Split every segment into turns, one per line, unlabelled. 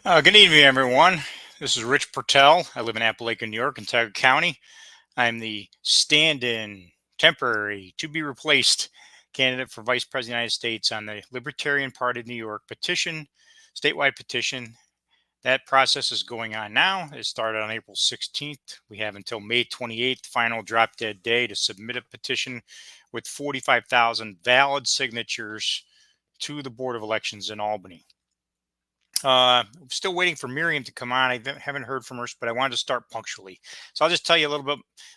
Good evening, everyone. This is Rich Pertel. I live in Appalachian, New York, in Tioga County. I'm the stand-in, temporary, to be replaced candidate for Vice President of the United States on the Libertarian Party of New York petition, statewide petition. That process is going on now. It started on April 16th. We have until May 28th, final drop dead day, to submit a petition with 45,000 valid signatures to the Board of Elections in Albany. Still waiting for Miriam to come on. I haven't heard from her, but I wanted to start punctually. So I'll just tell you a little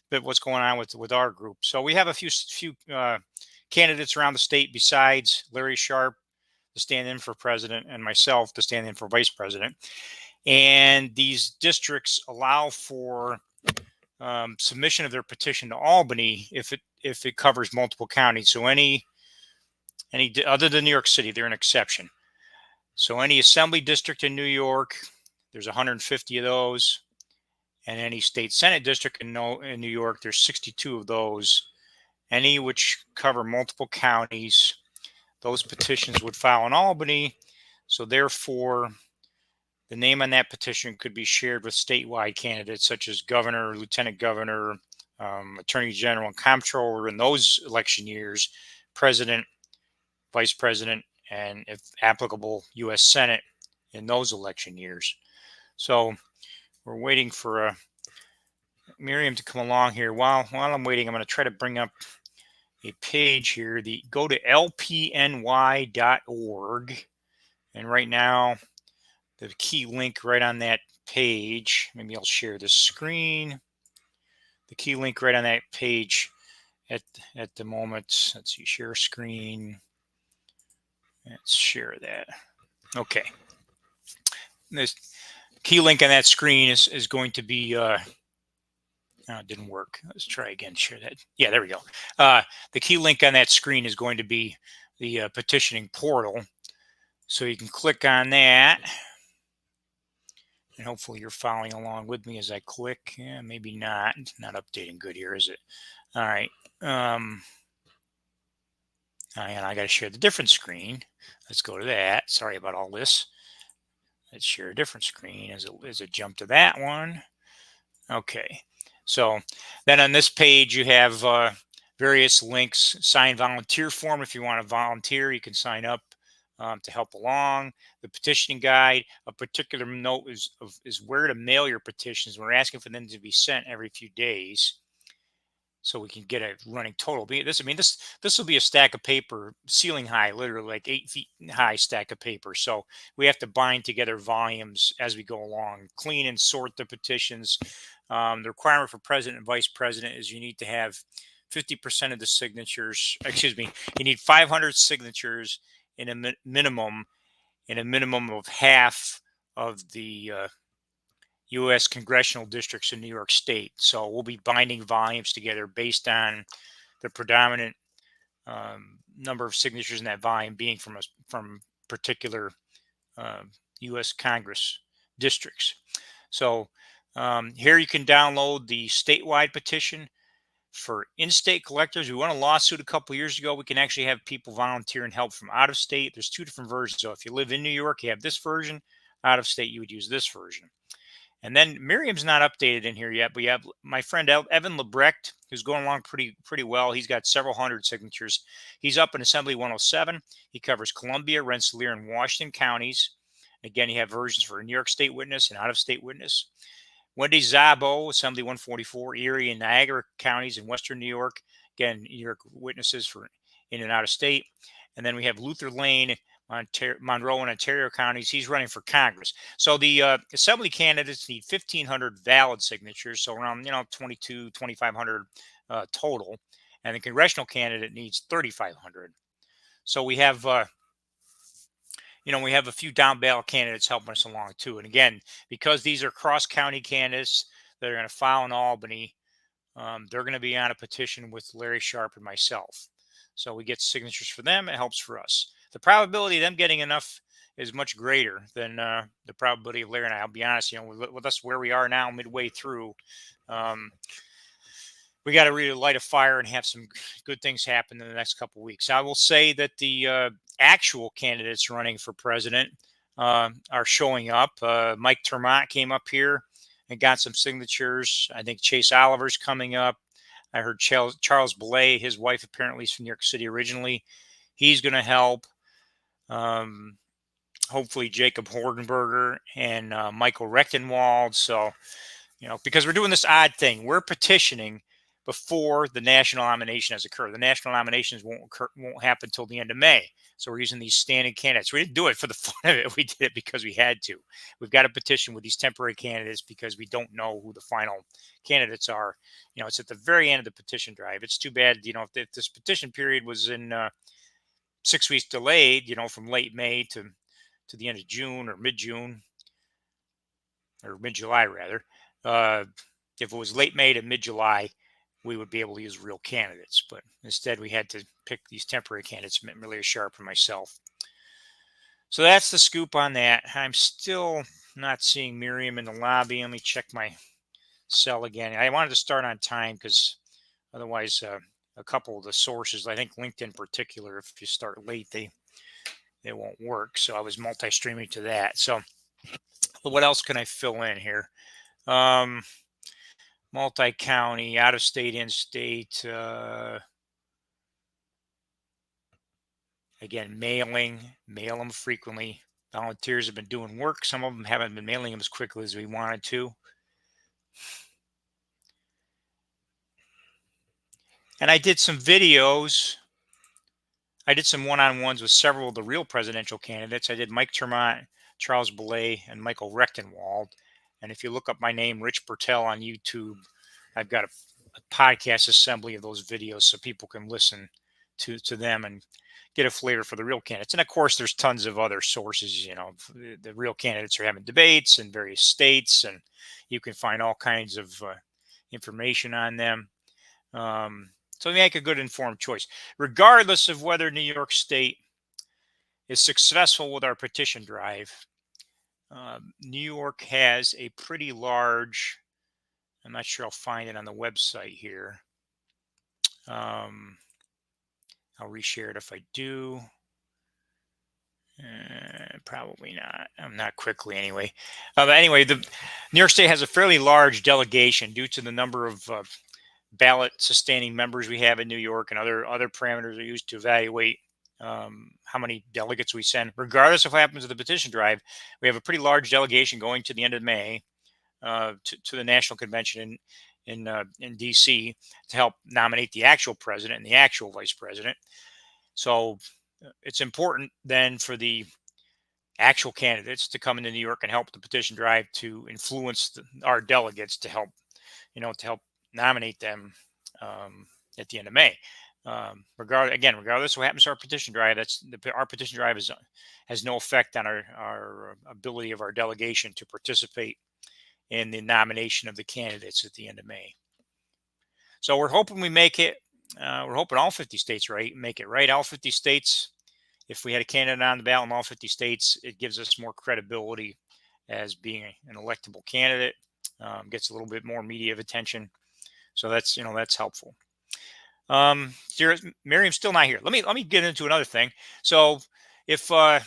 bit what's going on with our group. So we have a few candidates around the state besides Larry Sharp to stand in for president and myself to stand in for vice president. And these districts allow for submission of their petition to Albany if it covers multiple counties. So any other than New York City, they're an exception. So any assembly district in New York, there's 150 of those. And any state senate district in New York, there's 62 of those. Any which cover multiple counties, those petitions would file in Albany. So therefore, the name on that petition could be shared with statewide candidates such as governor, lieutenant governor, attorney general, and comptroller in those election years, president, vice president, and if applicable, U.S. Senate in those election years. So we're waiting for Miriam to come along here. While I'm waiting, I'm going to try to bring up a page here. Go to lpny.org, and right now the key link right on that page, maybe I'll share the screen. The key link right on that page at the moment, let's see, share screen. Let's share that. Okay. This key link on that screen is going to be, it didn't work. Let's try again, share that. Yeah, there we go. The key link on that screen is going to be the petitioning portal. So you can click on that. And hopefully you're following along with me as I click. Yeah, maybe not. It's not updating good here, is it? All right. And I got to share the different screen. Let's go to that. Sorry about all this. Let's share a different screen as it jump to that one. Okay. So then on this page, you have various links. Sign volunteer form. If you want to volunteer, you can sign up to help along. The petitioning guide. A particular note is where to mail your petitions. We're asking for them to be sent every few days, so we can get a running total. This will be a stack of paper, ceiling high, literally like 8 feet high stack of paper. So we have to bind together volumes as we go along, clean and sort the petitions. The requirement for president and vice president is you need to have 50% of the signatures. Excuse me, you need 500 signatures in a minimum of half of the U.S. congressional districts in New York State. So we'll be binding volumes together based on the predominant number of signatures in that volume being from particular U.S. Congress districts. So here you can download the statewide petition. For in-state collectors, we won a lawsuit a couple years ago. We can actually have people volunteer and help from out of state. There's two different versions. So if you live in New York, you have this version. Out of state, you would use this version. And then Miriam's not updated in here yet, but you have my friend Evan Lebrecht, who's going along pretty well. He's got several hundred signatures. He's up in Assembly 107. He covers Columbia, Rensselaer, and Washington counties. Again, you have versions for a New York State witness and out-of-state witness. Wendy Szabo, Assembly 144, Erie and Niagara counties in Western New York. Again, New York witnesses for in and out of state. And then we have Luther Lane, Monroe and Ontario counties. He's running for Congress. So the assembly candidates need 1,500 valid signatures, so around 2,500 total, and the congressional candidate needs 3,500. So we have we have a few down ballot candidates helping us along too. And again, because these are cross county candidates that are going to file in Albany, they're going to be on a petition with Larry Sharp and myself. So we get signatures for them. It helps for us. The probability of them getting enough is much greater than the probability of Larry and I. I'll be honest, with us where we are now, midway through, we got to really light a fire and have some good things happen in the next couple of weeks. I will say that the actual candidates running for president, are showing up. Mike Termont came up here and got some signatures. I think Chase Oliver's coming up. I heard Charles Belay, his wife apparently is from New York City originally. He's going to help. Um, Hopefully Jacob Hordenberger and Michael Rechtenwald. So, because we're doing this odd thing, we're petitioning before the national nomination has occurred. The national nominations won't happen until the end of May. So we're using these standing candidates. We didn't do it for the fun of it. We did it because we had to. We've got a petition with these temporary candidates because we don't know who the final candidates are. It's at the very end of the petition drive. It's too bad, if this petition period was in 6 weeks delayed, from late May to the end of June or mid-June or mid-July rather. If it was late May to mid-July, we would be able to use real candidates. But instead, we had to pick these temporary candidates, Maria Sharp and myself. So that's the scoop on that. I'm still not seeing Miriam in the lobby. Let me check my cell again. I wanted to start on time because otherwise, a couple of the sources, I think LinkedIn in particular, if you start late, they won't work. So I was multi-streaming to that. So what else can I fill in here? Multi-county, out-of-state, in-state. Again, mail them frequently. Volunteers have been doing work. Some of them haven't been mailing them as quickly as we wanted to. And I did some videos. I did some one-on-ones with several of the real presidential candidates. I did Mike Termont, Charles Belay, and Michael Rechtenwald. And if you look up my name, Rich Bertel, on YouTube, I've got a podcast assembly of those videos so people can listen to them and get a flavor for the real candidates. And of course, there's tons of other sources. The real candidates are having debates in various states, and you can find all kinds of information on them. So make a good informed choice, regardless of whether New York State is successful with our petition drive. New York has a pretty large, I'm not sure I'll find it on the website here. I'll reshare it if I do. Probably not. I'm not quickly anyway. But anyway, the New York State has a fairly large delegation due to the number of ballot sustaining members we have in New York, and other parameters are used to evaluate how many delegates we send. Regardless of what happens with the petition drive, we have a pretty large delegation going to the end of May to the national convention in DC to help nominate the actual president and the actual vice president. So it's important then for the actual candidates to come into New York and help the petition drive to influence our delegates to help nominate them at the end of May. Regardless of what happens to our petition drive, our petition drive has no effect on our ability of our delegation to participate in the nomination of the candidates at the end of May. So we're hoping we make it. We're hoping all 50 states make it right. All 50 states, if we had a candidate on the ballot in all 50 states, it gives us more credibility as being an electable candidate. Gets a little bit more media attention. So that's helpful. Miriam's still not here. Let me get into another thing. So if I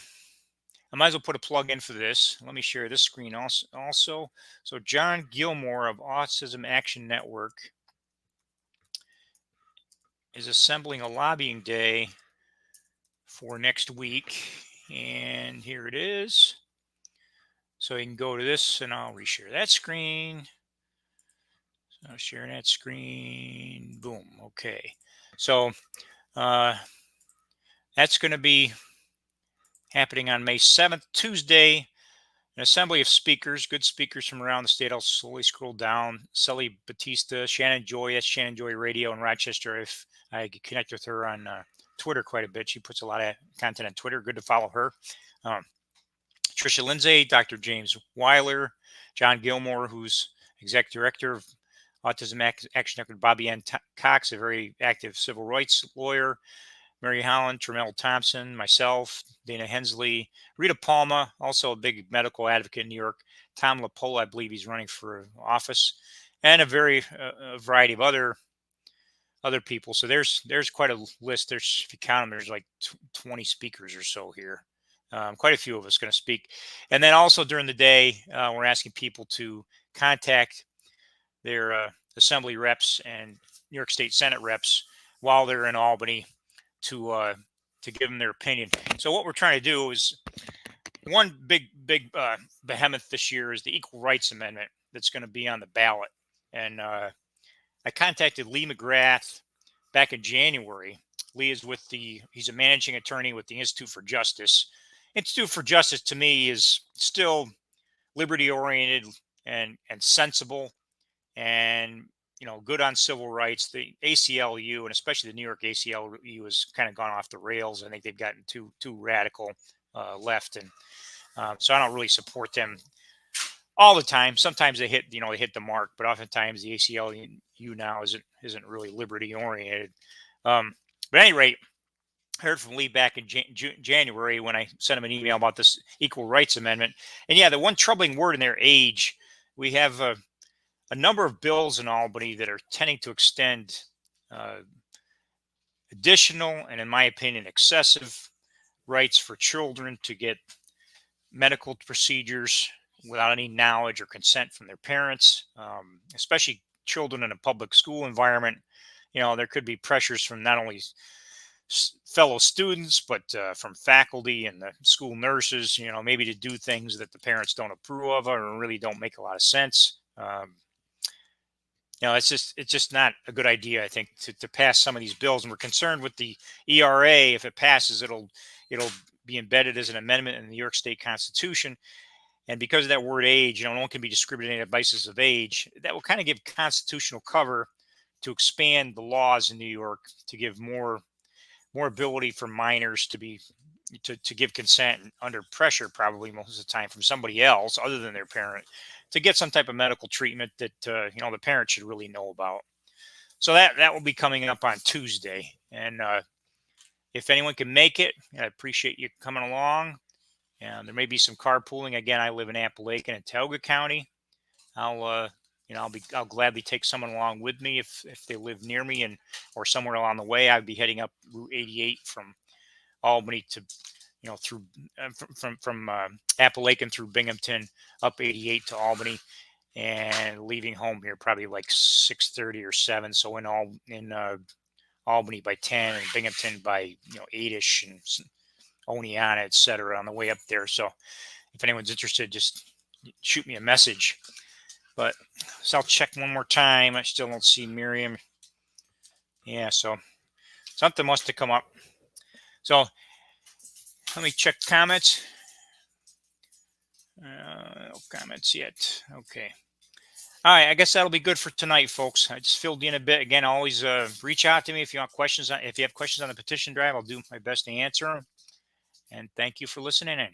might as well put a plug in for this. Let me share this screen also. So John Gilmore of Autism Action Network is assembling a lobbying day for next week. And here it is. So you can go to this and I'll reshare that screen. So sharing that screen. Boom. Okay. So that's going to be happening on May 7th, Tuesday. An assembly of speakers, good speakers from around the state. I'll slowly scroll down. Sully Batista, Shannon Joy, that's Shannon Joy Radio in Rochester. If I connect with her on Twitter quite a bit, she puts a lot of content on Twitter. Good to follow her. Tricia Lindsay, Dr. James Weiler, John Gilmore, who's executive director of Autism Action Network, Bobby Ann Cox, a very active civil rights lawyer, Mary Holland, Tremel Thompson, myself, Dana Hensley, Rita Palma, also a big medical advocate in New York, Tom LaPola, I believe he's running for office, and a variety of other people. So there's quite a list. If you count them, there's like 20 speakers or so here Quite a few of us going to speak. And then also during the day, we're asking people to contact their assembly reps and New York State Senate reps while they're in Albany to give them their opinion. So what we're trying to do is one big behemoth this year is the Equal Rights Amendment that's going to be on the ballot. And I contacted Lee McGrath back in January. Lee is he's a managing attorney with the Institute for Justice. Institute for Justice to me is still liberty oriented and sensible and good on civil rights. The ACLU and especially the New York ACLU has kind of gone off the rails. I think they've gotten too radical left, and so I don't really support them all the time. Sometimes they hit the mark, but oftentimes the ACLU now isn't really liberty oriented. But at any rate, I heard from Lee back in January when I sent him an email about this Equal Rights Amendment. And yeah, the one troubling word in there, age. We have a number of bills in Albany that are tending to extend additional and, in my opinion, excessive rights for children to get medical procedures without any knowledge or consent from their parents, especially children in a public school environment. There could be pressures from not only fellow students, but from faculty and the school nurses, maybe to do things that the parents don't approve of or really don't make a lot of sense. It's just not a good idea, I think, to pass some of these bills. And we're concerned with the ERA. If it passes, it'll be embedded as an amendment in the New York State Constitution. And because of that word age, no one can be discriminated on the basis of age. That will kind of give constitutional cover to expand the laws in New York to give more ability for minors to give consent under pressure, probably most of the time from somebody else other than their parent, to get some type of medical treatment that the parent should really know about. So that will be coming up on Tuesday, and if anyone can make it, I appreciate you coming along. And there may be some carpooling. Again, I live in Appalachian and Tioga County. I'll gladly take someone along with me if they live near me or somewhere along the way. I'd be heading up Route 88 from Albany to, through from Appalachian through Binghamton up 88 to Albany, and leaving home here probably like 6:30 or 7. So in Albany by 10 and Binghamton by 8ish, and Oneonta, etc. on the way up there. So if anyone's interested, just shoot me a message. But so I'll check one more time. I still don't see Miriam. Yeah, so something must have come up. So let me check comments. No comments yet. Okay. All right, I guess that'll be good for tonight, folks. I just filled in a bit. Again, always reach out to me if you want questions. If you have questions on the petition drive, I'll do my best to answer them. And thank you for listening in.